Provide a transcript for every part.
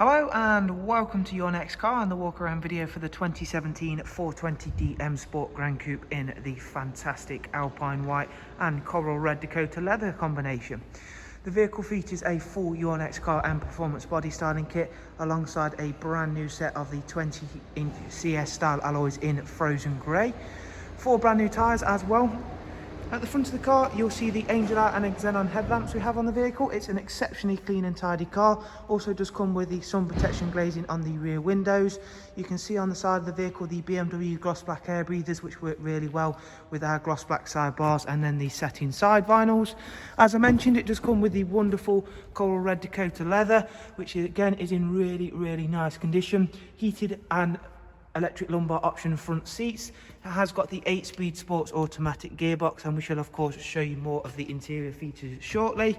Hello and welcome to your next car and the walk around video for the 2017 420D Sport Gran Coupe in the fantastic Alpine White and Coral Red Dakota leather combination. The vehicle features a full Your Next Car and Performance body styling kit alongside a brand new set of the 20-inch CS style alloys in frozen grey. 4 brand new tyres as well. At the front of the car, you'll see the Angel Eye and Xenon headlamps we have on the vehicle. It's an exceptionally clean and tidy car. Also does come with the sun protection glazing on the rear windows. You can see on the side of the vehicle the BMW gloss black air breathers, which work really well with our gloss black sidebars and then the satin side vinyls. As I mentioned, it does come with the wonderful Coral Red Dakota leather, which again is in really nice condition. Heated and electric lumbar option front seats. It has got the 8-speed sports automatic gearbox, and we shall of course show you more of the interior features shortly.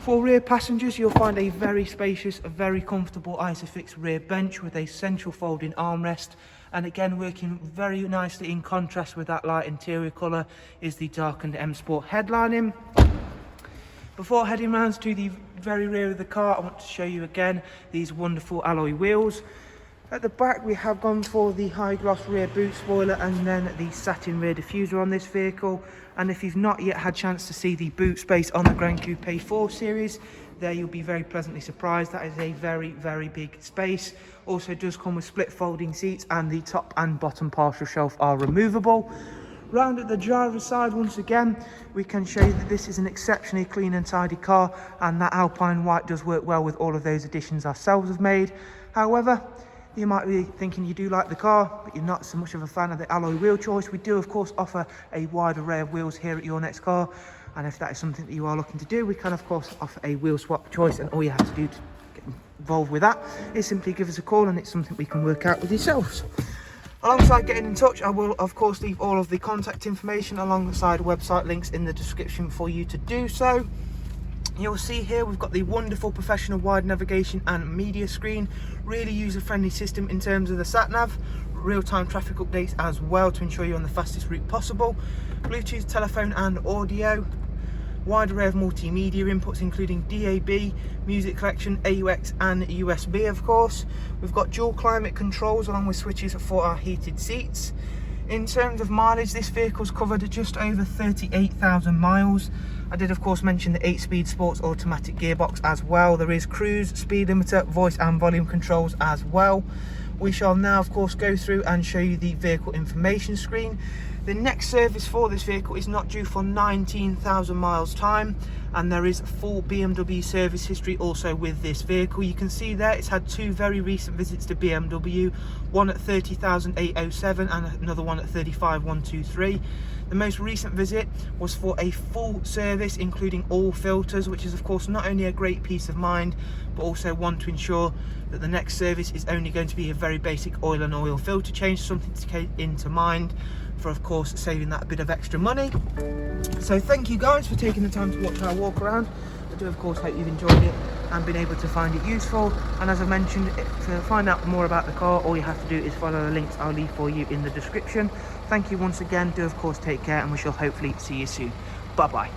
For rear passengers, you'll find a very spacious, very comfortable Isofix rear bench with a central folding armrest, and again working very nicely in contrast with that light interior colour is the darkened M Sport headlining. Before heading round to the very rear of the car, I want to show you again these wonderful alloy wheels. At the back, we have gone for the high gloss rear boot spoiler and then the satin rear diffuser on this vehicle. And if you've not yet had a chance to see the boot space on the Gran Coupe 4 series, there you'll be very pleasantly surprised. That is a very big space. Also does come with split folding seats, and the top and bottom partial shelf are removable. Round at the driver's side, once again, we can show you that this is an exceptionally clean and tidy car, and that Alpine White does work well with all of those additions ourselves have made. However, you might be thinking you do like the car, but you're not so much of a fan of the alloy wheel choice. We do, of course, offer a wide array of wheels here at Your Next Car. And if that is something that you are looking to do, we can, of course, offer a wheel swap choice. And all you have to do to get involved with that is simply give us a call, and it's something we can work out with yourselves. Alongside getting in touch, I will, of course, leave all of the contact information alongside website links in the description for you to do so. You'll see here we've got the wonderful professional wide navigation and media screen. Really user-friendly system in terms of the sat-nav. Real-time traffic updates as well to ensure you're on the fastest route possible. Bluetooth, telephone and audio. Wide array of multimedia inputs including DAB, music collection, AUX and USB of course. We've got dual climate controls along with switches for our heated seats. In terms of mileage, this vehicle's covered just over 38,000 miles. I did of course mention the 8-speed sports automatic gearbox as well. There is cruise, speed limiter, voice and volume controls as well. We shall now of course go through and show you the vehicle information screen. The next service for this vehicle is not due for 19,000 miles time, and there is full BMW service history also with this vehicle. You can see there it's had 2 very recent visits to BMW, one at 30,807 and another one at 35,123. The most recent visit was for a full service including all filters, which is of course not only a great peace of mind, but also one to ensure that the next service is only going to be a very basic oil and oil filter change, something to take into mind for of course saving that bit of extra money. So thank you guys for taking the time to watch our walk around. I do of course hope you've enjoyed it and been able to find it useful. And as I mentioned, to find out more about the car, all you have to do is follow the links I'll leave for you in the description. Thank you once again. Do of course take care, and we shall hopefully see you soon. Bye bye.